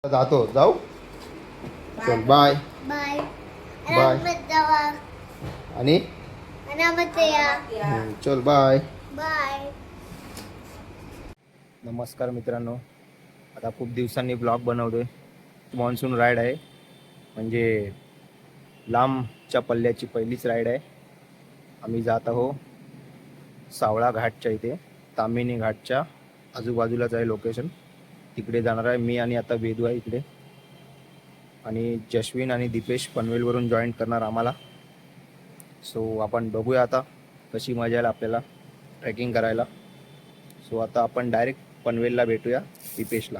जातो जाऊ चल बाय बाय बाय आणि चल बाय बाय. नमस्कार मित्रांनो, आता खूप दिवसांनी ब्लॉग बनवतोय. मॉन्सून राईड आहे, म्हणजे लांबच्या पल्ल्याची पहिलीच राईड आहे. आम्ही जात आहो सावळा घाटच्या इथे, तामिनी घाटच्या आजूबाजूलाच आहे लोकेशन. तिकडे जाणार आहे मी आणि आता वेदू आहे इकडे, आणि जश्विन आणि दीपेश पनवेलवरून जॉईन करणार आम्हाला. सो आपण बघूया आता कशी मजा येईल आपल्याला ट्रेकिंग करायला. सो आता आपण डायरेक्ट पनवेलला भेटूया दीपेशला.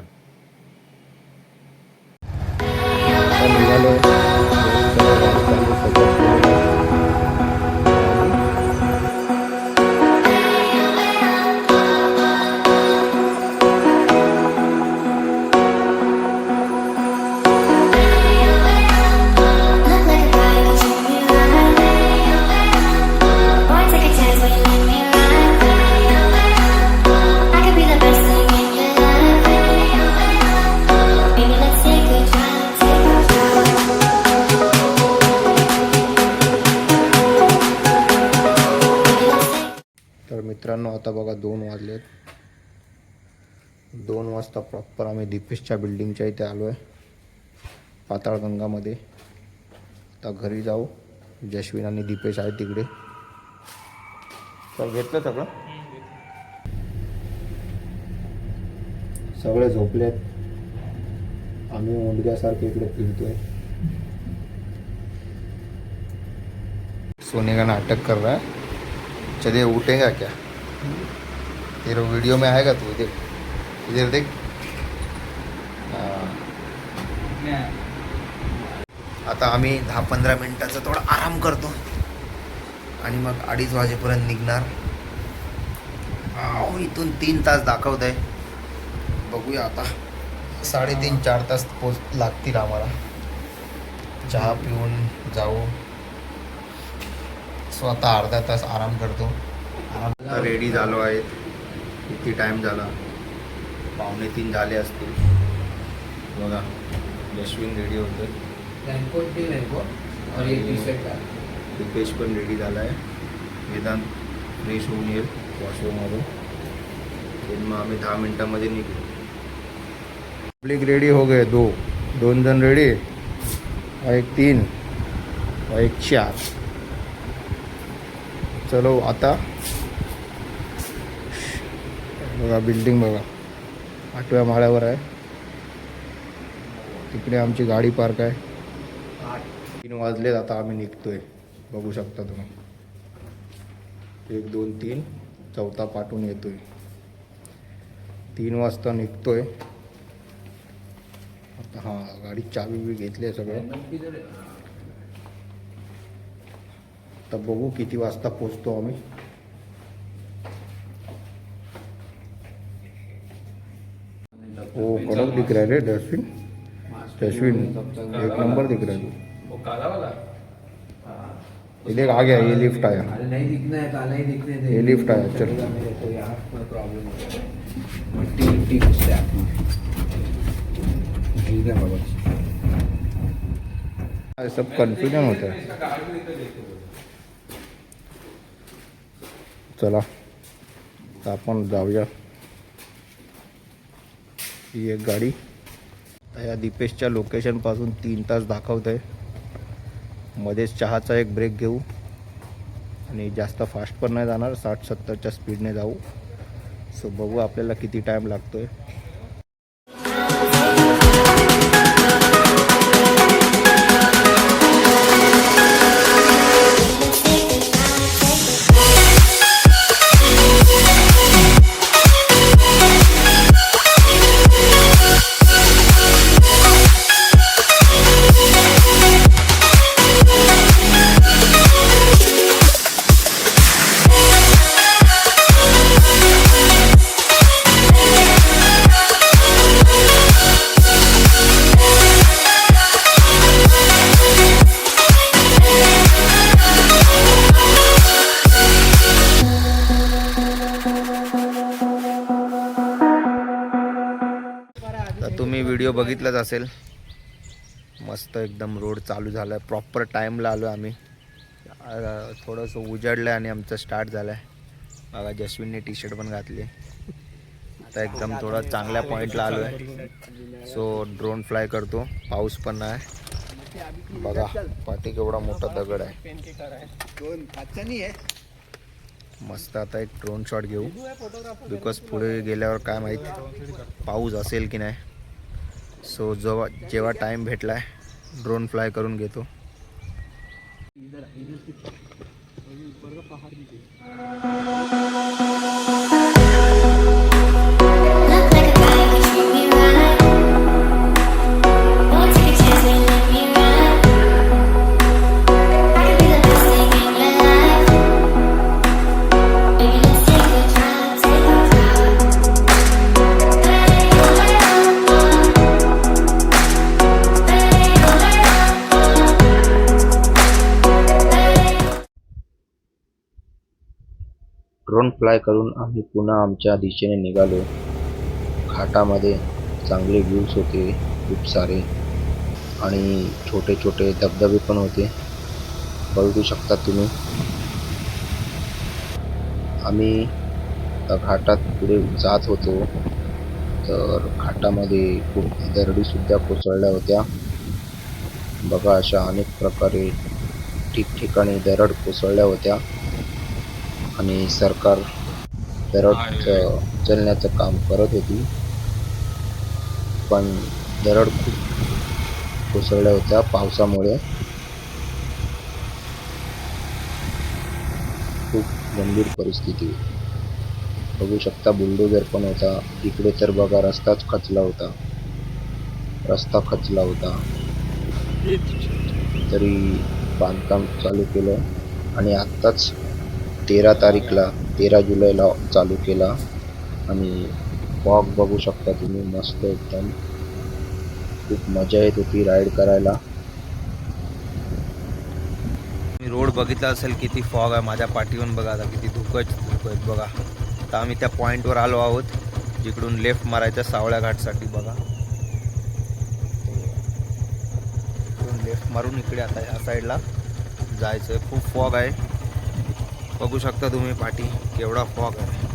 तर मित्रांनो, आता बघा 2 वाजलेत. 2 वाजता प्रॉपर आम्ही दीपेशच्या बिल्डिंगच्या इथे आलो आहे, पाताळगंगामध्ये. आता घरी जाऊ. जश्विन आणि दीपेश आहे तिकडे. तर घेतलं सगळं, सगळे झोपलेत. आम्ही मुंडक्यासारखे इकडे फिरतोय. सोने का नाटक कर रहा है. चलिए उठेगा क्या? तेरा वीडियो में आएगा तू. देख इधर देख. आता आम्ही 10-15 मिनिटाचा थोडा आराम करतो आणि मग 2:30 वाजेपर्यंत निघणार. इथून 3 तास दाखवत आहे. बघूया आता. 3.5-4 तास लागतील आम्हाला. चहा पिऊन जाऊ. सो आता अर्धा तास आराम करतो. रेडी झालो आहे. किती टाईम झाला? 2:45 झाले असतील. बघा, यशविन रेडी होते, दीपेश पण रेडी झाला आहे. वेदांत फ्रेश होऊन येईल वॉशरूममधून. मग आम्ही 10 मिनटामध्ये निघू. पब्लिक रेडी हो गए. 2 जण रेडी, एक 3 एक 4. चलो आता बघा, बिल्डिंग बघा 8व्या माळ्यावर आहे. तिकडे आमची गाडी पार्क आहे. 3 वाजलेत. आता आम्ही निघतोय. बघू शकता तुम्ही. 1 2 3 4था पाठवून येतोय. 3 वाजता निघतोय. आता हां, गाडी चावी बी घेतली आहे सगळं. तर बघू किती वाजता पोचतो आम्ही. ओ कडक दिख रहा है रे जश्विन. जश्विन एक नंबर दिख रहा है. ये देख आ गया, ये लिफ्ट आया. नहीं दिखना है, काला ही दिखने दे. ये लिफ्ट आया. चल प्रॉब्लम है. मट्टी घुसते आपको. ठीक है बाबा. सब कन्फ्युजन होतं आहे. चला तर आपण जाऊया. ही एक गाडी. या दीपेशच्या लोकेशनपासून 3 तास दाखवत आहे. मध्येच चहाचा एक ब्रेक घेऊ आणि जास्त फास्ट पण नाही जाणार. 60-70च्या स्पीडने जाऊ. सो बघू आपल्याला किती टाईम लागतोय. व्हिडिओ बघितलाच असेल. मस्त एकदम रोड चालू झाला आहे. प्रॉपर टाईमला आलो आम्ही. थोडंसं उजाडलं आणि आमचं स्टार्ट झालं आहे. बघा जस्विनने टी शर्ट पण घातली. आता एकदम थोडा चांगल्या पॉईंटला आलो आहे. सो ड्रोन फ्लाय करतो. पाऊस पण नाही. बघा पाठी केवढा मोठा दगड आहे. मस्त आता एक ड्रोन शॉट घेऊ. बिकॉज पुढे गेल्यावर काय माहीत पाऊस असेल की नाही. सो जेव्हा टाईम भेटला आहे ड्रोन फ्लाय करून घेतो. Look like a guy who treat me right. Won't take a chance and let me ride. I could be the best thing in your life. Baby, let's take a drive, take a drive. Hey, oh, hey, oh, oh. Hey, oh, hey, oh, oh. Hey. Drone fly करून आम्ही पुन्हा आमच्या दिशेने निघालो. घाटामध्ये चांगले views होते खूप सारे आणि छोटे छोटे धबधबे पण होते. बघू शकता तुम्ही. आम्ही घाटात पुढे जात होतो तर घाटामध्ये खूप दरडीसुद्धा कोसळल्या होत्या. बघा अशा अनेक प्रकारे ठिकठिकाणी दरड कोसळल्या होत्या आणि सरकार दरड उचलण्याचं काम करत होती. पण दरड खूप कोसळल्या होत्या पावसामुळे. खूप गंभीर परिस्थिती. बघू शकता बुलडोझर पण होता इकडे. तर बघा रस्ताच खचला होता. रस्ता खचला होता तरी बांधकाम चालू केलं आणि आत्ताच 13 जुलैला चालू केला. आणि फॉग बघू शकता तुम्ही मस्त एकदम. खूप मजा येत होती राईड करायला. रोड बघितला असेल किती फॉग आहे. माझ्या पाठीवरून बघा आता किती धुकं आहेत बघा. आता आम्ही त्या पॉईंटवर आलो आहोत जिकडून लेफ्ट मारायचं सावळ्या घाटसाठी. बघा इकडून लेफ्ट मारून इकडे आता ह्या साईडला जायचं आहे. खूप फॉग आहे. बघू शकता तुम्ही पाठी केवढा फॉग आहे.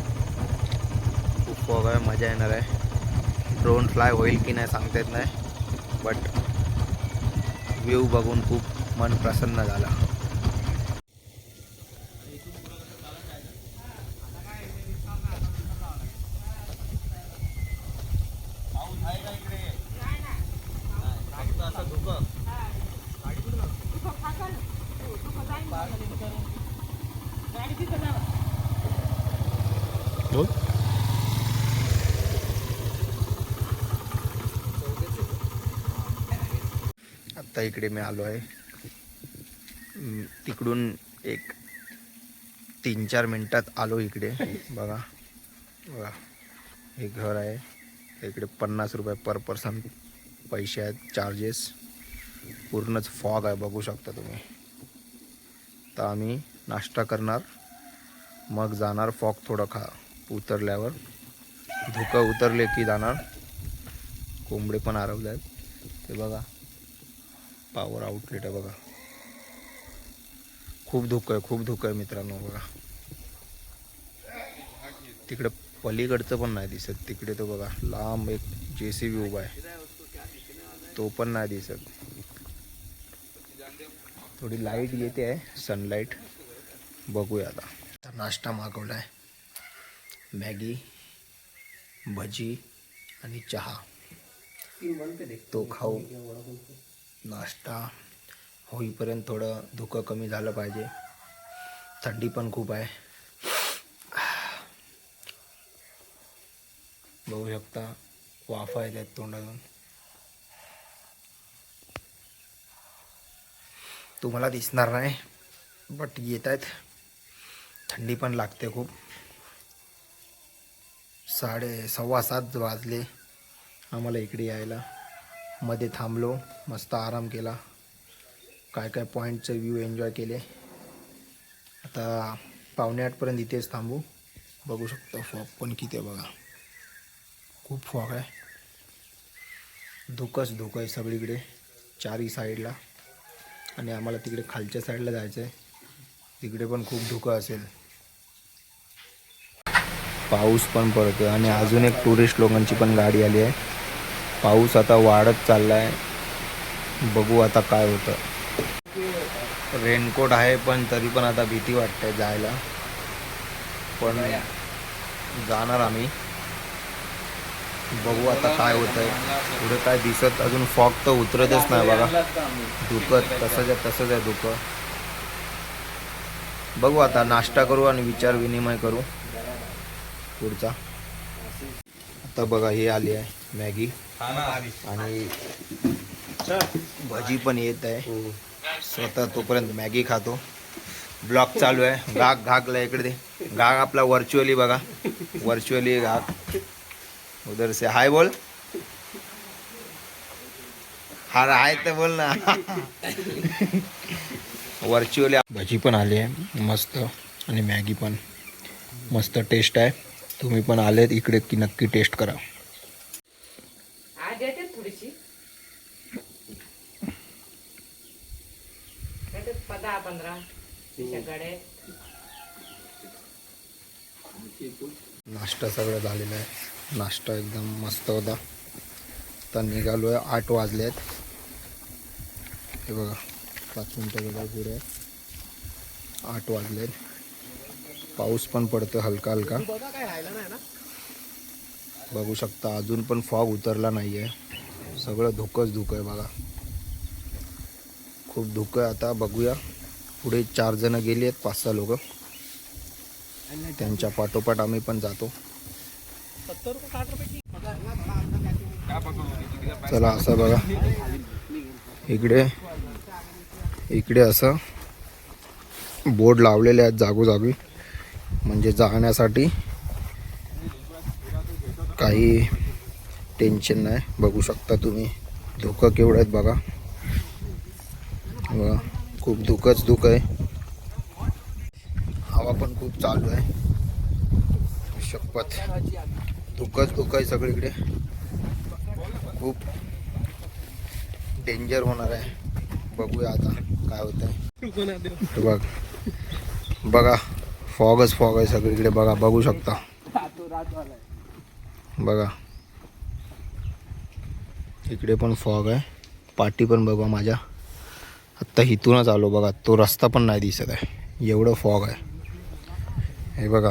खूप फॉग आहे. मजा येणार आहे. ड्रोन फ्लाय होईल की नाही सांगता येत नाही. बट व्ह्यू बघून खूप मन प्रसन्न झाला. आत्ता इकडे मी आलो आहे. तिकडून एक 3-4 मिनटात आलो इकडे. बघा बघा हे घर आहे. इकडे 50 रुपये पर पर्सन पैसे आहेत चार्जेस. पूर्णच फॉग आहे बघू शकता तुम्ही. तर आम्ही नाश्ता करणार मग जाणार. फॉग थोडं उतरल्यावर धुकं उतरले की जाणार. कोंबडे पण हरवले आहेत ते बघा. पॉवर आउटलेट आहे बघा. खूप धुकं आहे मित्रांनो. बघा तिकडे पलीकडचं पण नाही दिसत. तिकडे तो बघा लांब एक JCB उभा आहे तो पण नाही दिसत. थोडी लाईट येते आहे सनलाईट. बघूया आता. नाश्ता मागवला आहे. मॅगी भजी आणि चहा तो खाऊ. नाश्ता होईपर्यंत थोडं धुकं कमी झालं पाहिजे. थंडी पण खूप आहे. बघू शकता वाफा येत आहेत तोंडातून. तुम्हाला दिसणार नाही बट येत आहेत. थंडी पण लागते खूप. 6:15 वाजले आम्हाला इकडे यायला. मध्ये थांबलो मस्त आराम केला. काय काय पॉईंटचं व्ह्यू एन्जॉय केले. आता 7:45पर्यंत इथेच थांबू. बघू शकता फॉग पण किती आहे बघा. खूप फॉग आहे. धुकंच धुकं आहे सगळीकडे चारही साईडला. आणि आम्हाला तिकडे खालच्या साईडला जायचं आहे, तिकडे पण खूप धुकं असेल. पाऊस पण पडतो आणि अजून एक टुरिस्ट लोकांची पण गाडी आली आहे. पाऊस आता वाढत चालला आहे, बघू आता काय होतं. रेनकोट आहे पण तरी पण आता भीती वाटते जायला, पण जाणार आम्ही. बघू आता काय होतं आहे. पुढे काय दिसत अजून फॉग तर उतरतच नाही बघा. धुकं तसंच आहे धुकं. बघू आता नाश्ता करू आणि विचार विनिमय करू पुढचा. आता बघा हे आली आहे मॅगी आणि भजी पण येत आहे. स्वतः तोपर्यंत मॅगी खातो. ब्लॉग चालू आहे. घागला इकडे दे. घाग आपला व्हर्च्युअली बघा, व्हर्च्युअली घाग. उधर से हाय बोल. हा हाय तर बोल ना. व्हर्च्युअली भजी पण आली आहे मस्त आणि मॅगी पण मस्त टेस्ट आहे. तुम्ही पण आलेत इकडे की नक्की टेस्ट करा. आज येते थोडीशी 10-15 गाड्या. नाश्ता सगळं झालेला आहे. नाश्ता एकदम मस्त होता. आता निघालो आहे, 8 वाजले आहेत. हे बघा 5 मिनटं गेल्या पुढे 8 वाजले आहेत. पाऊस पण पडतो हलका हलका, बघू शकता. अजून पण फॉग उतरला नाही आहे, सगळं धुकंच धुकं आहे बघा. खूप धुकं आहे. आता बघूया पुढे 4 जण गेली आहेत, 5-6 लोक. त्यांच्या पाठोपाठ आम्ही पण जातो. चला असं बघा, इकडे असं बोर्ड लावलेले आहेत जागोजागी, म्हणजे जाण्यासाठी काही टेन्शन नाही. बघू शकता तुम्ही धुकं केवढं आहेत बघा. खूप धुकंच धुकं आहे. हवा पण खूप चालू आहे. शपथ धुकंच धुकं आहे सगळीकडे. खूप डेंजर होणार आहे. बघूया आता काय होत आहे. बघा फॉगच फॉग आहे सगळीकडे बघा. बघू शकता बघा, इकडे पण फॉग आहे. पाठी पण बघा माझ्या. आत्ता इथूनच आलो बघा, तो रस्ता पण नाही दिसत आहे, एवढं फॉग आहे. हे बघा,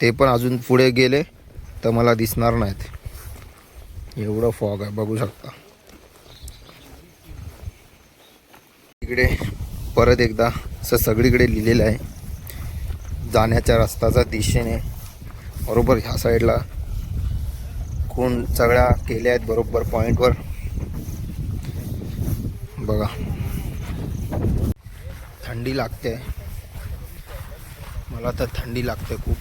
ते पण अजून पुढे गेले तर मला दिसणार नाहीत, एवढं फॉग आहे. बघू शकता. इकडे परत एकदा असं सगळीकडे लिहिलेलं आहे जाण्याच्या रस्त्याच्या दिशेने. बरोबर ह्या साईडला खूण सगळ्या केल्या आहेत बरोबर पॉईंटवर बघा. थंडी लागते मला, तर थंडी लागते खूप.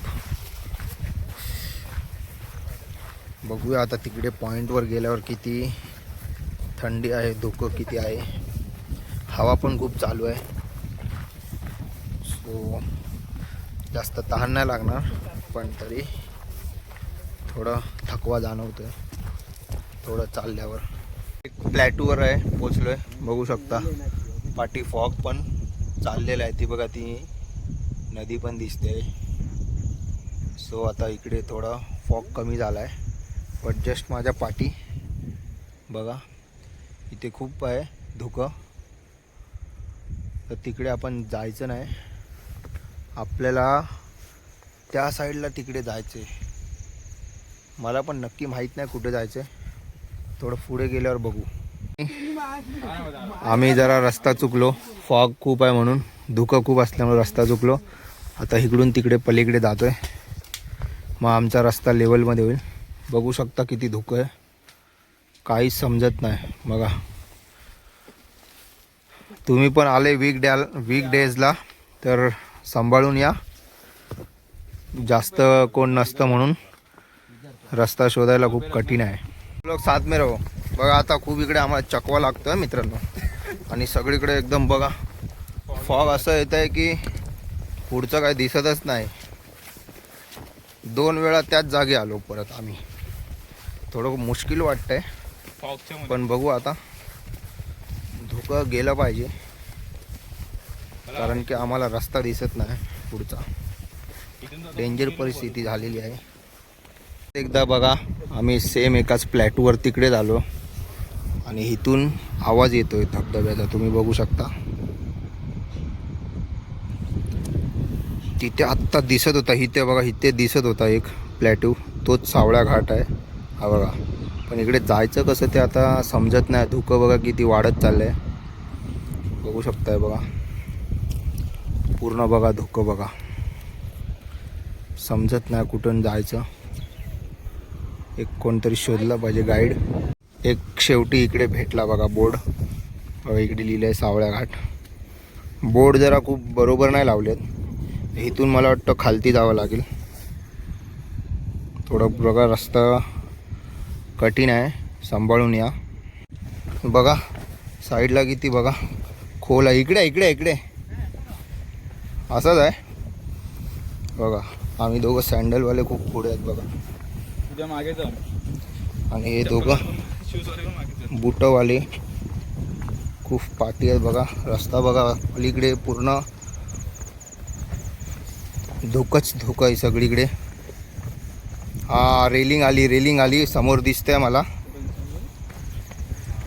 बघूया आता तिकडे पॉईंटवर गेल्यावर किती थंडी आहे, धुकं किती आहे. हवा पण खूप चालू आहे, सो जास्त तहान नाही लागणार, पण तरी थोडं थकवा जाणवतोय थोडं चालल्यावर. एक प्लॅटूवर आहे, पोचलो आहे. बघू शकता पाठी फॉग पण चाललेलं आहे. ती बघा, ती नदी पण दिसते. सो आता इकडे थोडा फॉग कमी झाला आहे, पण जस्ट माझ्या पाठी बघा इथे खूप आहे धुकं. तर तिकडे आपण जायचं नाही, आपल्याला त्या साईडला तिकडे जायचं आहे. मला पण नक्की माहीत नाही कुठे जायचं आहे, थोडं पुढे गेल्यावर बघू. आम्ही जरा रस्ता चुकलो, फॉग खूप आहे म्हणून, धुकं खूप असल्यामुळे रस्ता चुकलो. आता इकडून तिकडे पलीकडे जातोय, मग आमचा रस्ता लेवलमध्ये होईल. बघू शकता किती धुकं आहे, काहीच समजत नाही बघा. तुम्ही पण आले वीकडेजला तर सांभाळून या, जास्त कोण नसतं म्हणून रस्ता शोधायला खूप कठीण आहे. लोक साथ में रहो. बघा आता खूप इकडे आम्हाला चकवा लागतोय मित्रांनो, आणि सगळीकडे एकदम बघा फॉग असं येत आहे की पुढचं काही दिसतच नाही. 2 वेळा त्याच जागी आलो परत आम्ही. थोडं मुश्किल वाटतंय, पण बघू आता, धोकं गेलं पाहिजे कारण की आम्हाला रस्ता दिसत नाही पुढचा. डेंजर परिस्थिती झालेली आहे. एकदा बघा आम्ही सेम एकाच प्लॅटूवर तिकडे झालो आणि इथून आवाज येतोय धबधब्याचा, तुम्ही बघू शकता. तिथे आत्ता दिसत होता, इथे बघा इथे दिसत होता एक प्लॅटू, तोच सावळ्या घाट आहे हा बघा. पण इकडे जायचं कसं ते आता समजत नाही. धुकं बघा किती वाढत चाललं आहे, बघू शकताय बघा पूर्ण बघा धुकं बघा, समजत नाही कुठून जायचं. एक कोणतरी शोधला पाहिजे गाईड. एक शेवटी इकडे भेटला बघा बोर्ड, बघा इकडे लिहिलं आहे सावळ्या घाट. बोर्ड जरा खूप बरोबर नाही लावलेत, इथून मला वाटतं खालती जावं लागेल. थोडं बघा रस्ता कठीण आहे, सांभाळून या. बघा साईडला किती बघा खोल आहे. इकडे इकडे इकडे असंच आहे बघा. आम्ही दोघं सँडलवाले खूप पुढे आहेत बघा, मागे जा. आणि हे दोघं बुटवाले खूप पाठी आहेत बघा. रस्ता बघा अलीकडे पूर्ण धोकंच धोकं आहे सगळीकडे. हा रेलिंग आली समोर दिसतंय मला,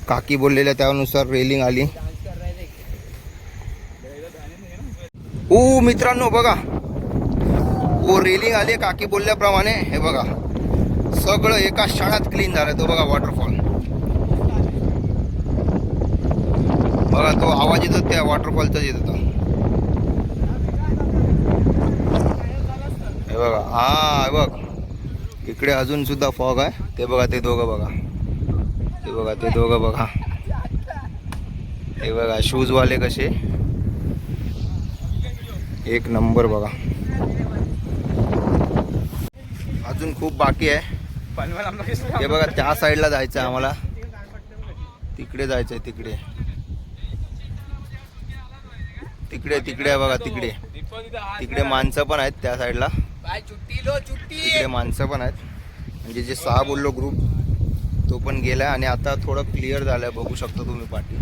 काकी बोललेल्या त्यानुसार रेलिंग आली. ओ मित्रांनो बघा, ओ रेलिंग आली काकी बोलल्याप्रमाणे. हे बघा सगळं एका क्षणात क्लीन झालं. तो बघा वॉटरफॉल बघा, तो आवाज येतो त्या वॉटरफॉलचाच येत होता. हे बघा, हा हे बघ इकडे अजून सुद्धा फॉग आहे. ते बघा ते दोघं बघा, ते बघा ते दोघं बघा, हे बघा शूजवाले कसे, एक नंबर बघा. अजून खूप बाकी आहे. हे बघा त्या साईडला जायचं आहे आम्हाला, तिकडे जायचं आहे. तिकडे तिकडे तिकडे आहे बघा, तिकडे तिकडे माणसं पण आहेत त्या साईडला, तिकडे माणसं पण आहेत. म्हणजे जे 6 बोललो ग्रुप तो पण गेला आणि आता थोडं क्लिअर झालं बघू शकता तुम्ही पाठी.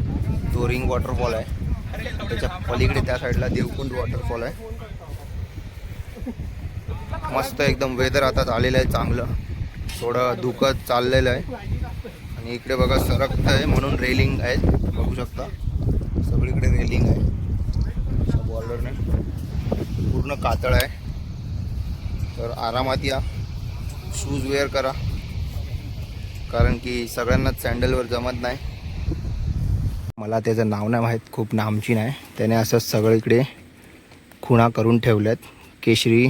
तो रिंग वॉटरफॉल आहे, त्याच्या पलीकडे त्या साईडला देवकुंड वॉटरफॉल आहे. मस्त एकदम वेदर आता झालेलं आहे चांगलं, थोडं धुकं चाललेलं आहे. आणि इकडे बघा सरकत आहे म्हणून रेलिंग आहे, बघू शकता सगळीकडे रेलिंग आहे. बॉर्डरने पूर्ण कातळ आहे, तर आरामात या. शूज वेअर करा कारण की सगळ्यांनाच सँडलवर जमत नाही. मला त्याचं नाव नाही माहीत, खूप नामचीन आहे. त्याने असं सगळीकडे खुणा करून ठेवल्यात केशरी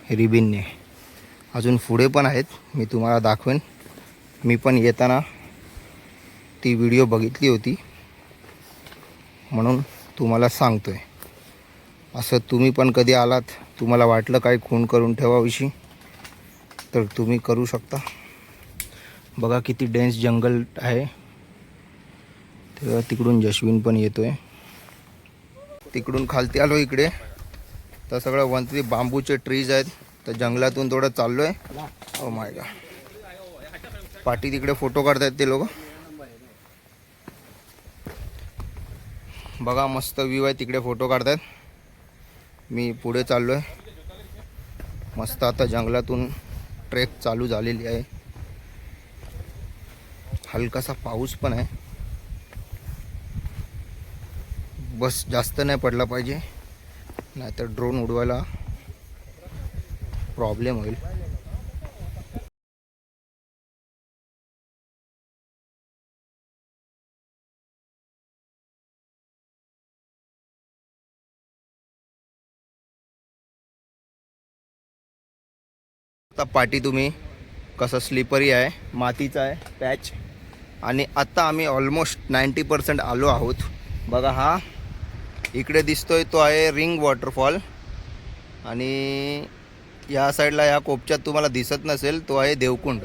रिबिनने. अजून पुढे पण आहेत, मी तुम्हाला दाखवेन. मी पण येताना ती व्हिडिओ बघितली होती म्हणून तुम्हाला सांगतो आहे. असं तुम्ही पण कधी आलात, तुम्हाला वाटलं काही खूण करून ठेवाविषयी, तर तुम्ही करू शकता. बघा किती डेन्स जंगल आहे. तेव्हा तिकडून जश्विन पण येतोय. तिकडून खालती आलो इकडे, तर सगळं वरती बांबूचे ट्रीज आहेत. तर जंगलातून थोडं चाललो आहे. ओ माय गॉड, पाठी तिकडे फोटो काढतायत ते लोक. बघा मस्त व्ह्यू आहे, तिकडे फोटो काढतायत. मी पुढे चाललो आहे. मस्त आता जंगलातून ट्रेक चालू झालेली आहे. हलकासा पाऊस पण आहे, बस जास्त नाही पडला पाहिजे, नाहीतर ड्रोन उडवायला प्रॉब्लेम होईल. आता पाठी तुम्ही कसं स्लिपरी आहे, मातीचा आहे पॅच. आणि आत्ता आम्ही ऑलमोस्ट 90% आलो आहोत. बघा हा इकडे दिसतोय तो आहे रिंग वॉटरफॉल, आणि या साईडला या कोपच्यात तुम्हाला दिसत नसेल तो आहे देवकुंड.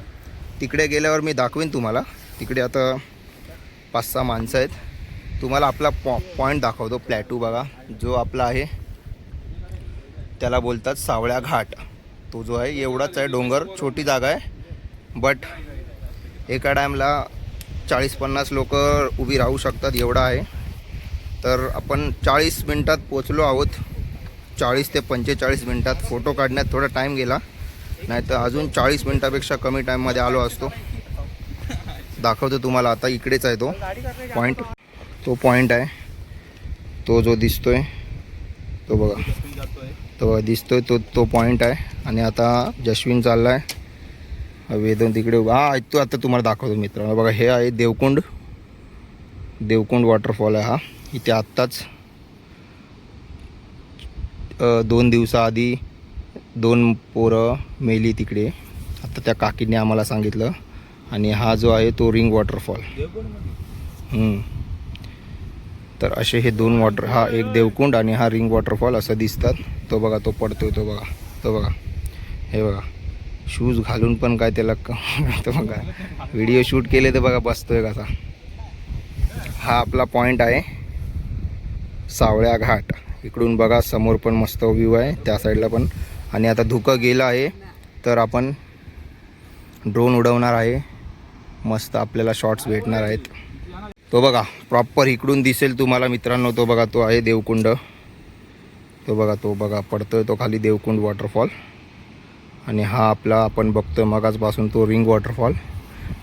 तिकडे गेल्यावर मी दाखवीन तुम्हाला. तिकडे आता 5-6 माणसं आहेत. तुम्हाला आपला पॉईंट दाखवतो. प्लॅटू बघा जो आपला आहे त्याला बोलतात सावळ्या घाट. तो जो आहे एवढाच आहे डोंगर, छोटी जागा आहे, बट एका टाईमला 40-50 लोक उभी राहू शकतात एवढा आहे. तर आपण 40 मिनटात पोचलो आहोत. 40 ते 45 मिनटात. फोटो काढण्यात थोडा टाईम गेला, नाही तर अजून 40 मिनटापेक्षा कमी टाईममध्ये आलो असतो. दाखवतो तुम्हाला. आता इकडेच आहे तो पॉईंट. तो पॉईंट आहे तो जो दिसतोय तो बघा, तो दिसतोय तो पॉईंट आहे. आणि आता जश्विन चालला आहे, वेदन तिकडे हा तो. आता तुम्हाला दाखवतो मित्रांनो. बघा हे आहे देवकुंड वॉटरफॉल आहे हा. इथे आत्ताच 2 दिवसाआधी 2 पोरं मेली तिकडे, आता त्या काकीने आम्हाला सांगितलं. आणि हा जो आहे तो रिंग वॉटरफॉल. तर असे हे 2 वॉटर, हा एक देवकुंड आणि हा रिंग वॉटरफॉल असं दिसतात. तो बघा तो पडतोय, तो बघा हे बघा. शूज घालून पण काय त्याला तो बघा. व्हिडिओ शूट केले तर बघा बसतोय कसा. हा आपला पॉईंट आहे सावळ्या घाट. इकडून बघा समोर पण मस्त व्ह्यू आहे, त्या साईडला पण. आणि आता धुकं गेलं आहे तर आपण ड्रोन उडवणार आहे. मस्त आपल्याला शॉट्स भेटणार आहेत. तो बघा प्रॉपर इकडून दिसेल तुम्हाला मित्रांनो. तो बघा तो आहे देवकुंड. तो बघा पडतोय तो खाली देवकुंड वॉटरफॉल. आणि हा आपला आपण बघतोय मगाचपासून तो रिंग वॉटरफॉल.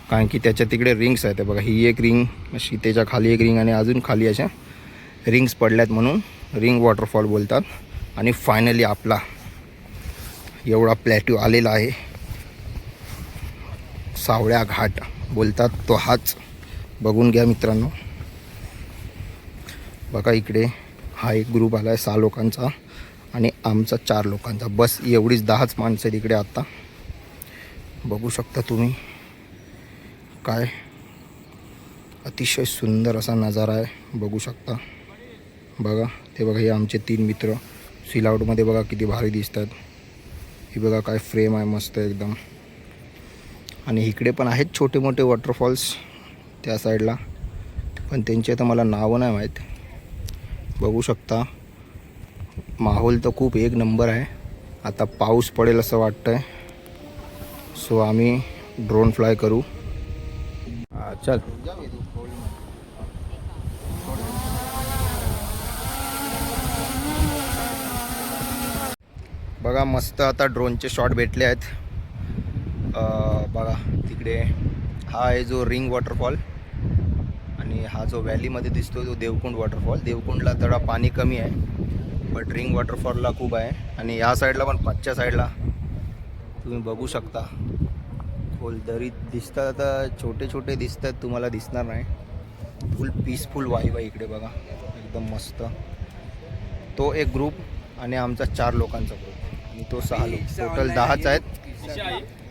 कारण की त्याच्या तिकडे रिंग्स आहेत. बघा ही एक रिंग अशी, त्याच्या खाली एक रिंग आणि अजून खाली अशा रिंग्स पडल्यात म्हणून रिंग वॉटरफॉल बोलतात. आणि फायनली आपला एवढा प्लॅट्यू आलेला आहे, सावळ्या घाट बोलतात तो हाच. बघून घ्या मित्रांनो. बघा इकडे हा एक ग्रुप आला आहे 6 लोकांचा आणि आमचा 4 लोकांचा. बस एवढीच 10च माणसं तिकडे आत्ता. बघू शकता तुम्ही. काय अतिशय सुंदर असा नजारा आहे, बघू शकता. बघा ते बघा हे आमचे 3 मित्र सिलाउटमध्ये बघा किती भारी दिसतात. ही बघा काय फ्रेम आहे मस्त एकदम. आणि इकडे पण आहेत छोटे मोठे वॉटरफॉल्स त्या साईडला, पण त्यांचे तर मला नावं नाही माहीत. बघू शकता माहोल तर खूप एक नंबर आहे. आता पाऊस पडेल असं वाटतं आहे, सो आम्ही ड्रोन फ्लाय करू. चल बघा मस्त आता ड्रोनचे शॉट भेटले आहेत. बघा तिकडे हा आहे जो रिंग वॉटरफॉल आणि हा जो व्हॅलीमध्ये दिसतो तो देवकुंड वॉटरफॉल. देवकुंडला थोडा पाणी कमी आहे, बट रिंग वॉटरफॉलला खूप आहे. आणि या साईडला पण पाचच्या साईडला तुम्ही बघू शकता खोल दरी दिसतात. आता छोटे छोटे दिसतात, तुम्हाला दिसणार नाही. फुल पीसफुल वाईब आहे इकडे बघा, एकदम मस्त. तो एक ग्रुप आणि आमचा 4 लोकांचा ग्रुप आणि तो 6 लोक. टोटल 10च आहेत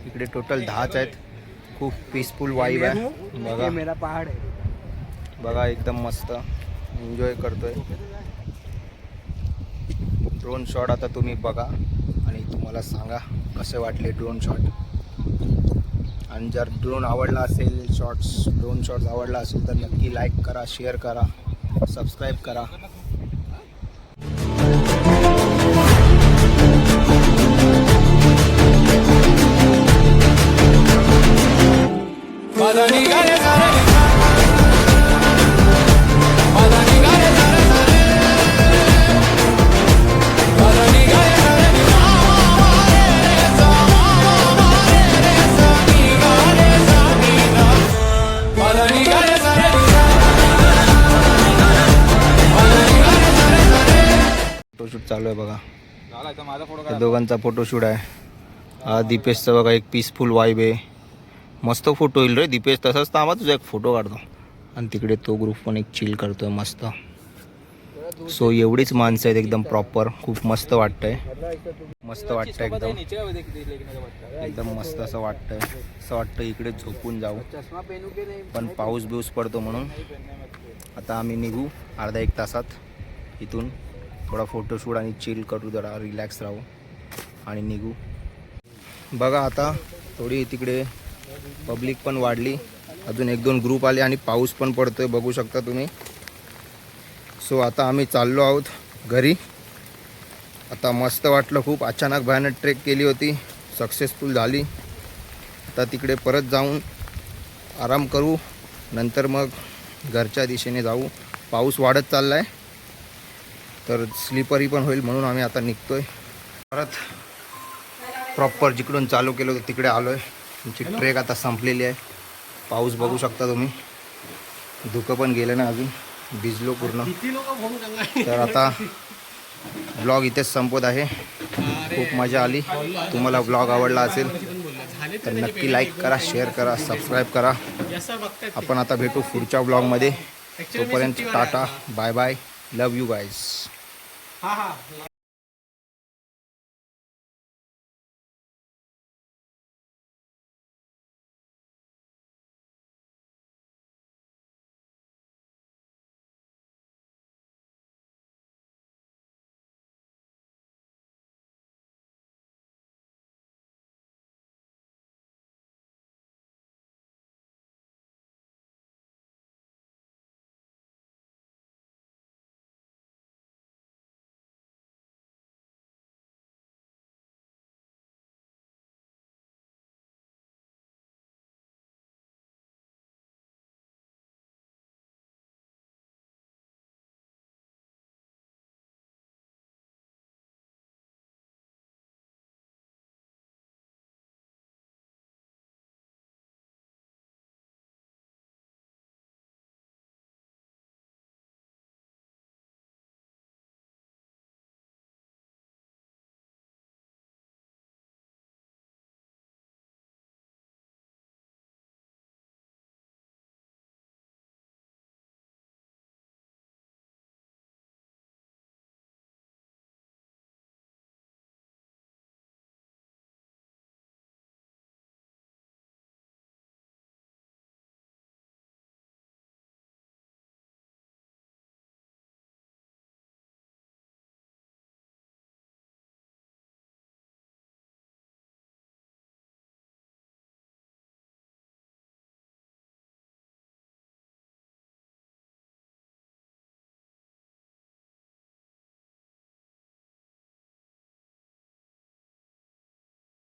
इकडे, टोटल 10च आहेत. खूप पीसफुल वाईब आहे बघा. मेरा पहाड आहे बघा एकदम मस्त एन्जॉय करतोय. ड्रोन शॉट आता तुम्ही बघा आणि तुम्हाला सांगा कसे वाटले ड्रोन शॉट. आणि जर ड्रोन आवडला असेल, ड्रोन शॉट्स आवडला असेल तर नक्की लाईक करा, शेअर करा, सबस्क्राईब करा. फोटोशूट चालू आहे बघा. या दोघांचा फोटोशूट आहे. हा दीपेशचा बघा एक पीसफुल वाईब आहे, मस्त फोटो येईल रे दीपेश. तसाच थांबा तुझा एक फोटो काढतो. आणि तिकडे तो ग्रुप पण एक चिल करतोय मस्त. सो एवढीच माणसं आहेत एकदम प्रॉपर. खूप मस्त वाटतंय, मस्त वाटतंय एकदम एकदम मस्त असं वाटतंय. असं वाटतं इकडे झोपून जाऊ, पण पाऊस बिऊस पडतो म्हणून आता आम्ही निघू अर्धा 1 तासात इथून. थोडा फोटोशूट आणि चिल करू, जरा रिलॅक्स राहू आणि निघू. बघा आता थोडी तिकडे पब्लिक पण वाढली, अजून 1-2 ग्रुप आले आणि पाऊस पण पडतोय बघू शकता तुम्ही. सो आता आम्ही चाललो आहोत घरी. आता मस्त वाटलं खूप. अचानक भयानक ट्रेक केली होती, सक्सेसफुल झाली. आता तिकडे परत जाऊन आराम करू नंतर मग घरच्या दिशेने जाऊ. पाऊस वाढत चालला आहे तर स्लिपरी पण होईल म्हणून आम्ही आता निघतोय. परत प्रॉपर जिकडून चालू केलं होतं तिकडे आलो आहे. तुमची ट्रेक आता संपलेली आहे. पाऊस बघू शकता तुम्ही. धुकं पण गेलं ना अजून, भिजलो पूर्ण. तर आता ब्लॉग इथेच संपत आहे. खूप मजा आली. तुम्हाला ब्लॉग आवडला असेल तर नक्की लाईक करा, शेअर करा, सबस्क्राईब करा. आपण आता भेटू पुढच्या ब्लॉगमध्ये. तोपर्यंत tata, bye bye, love you guys.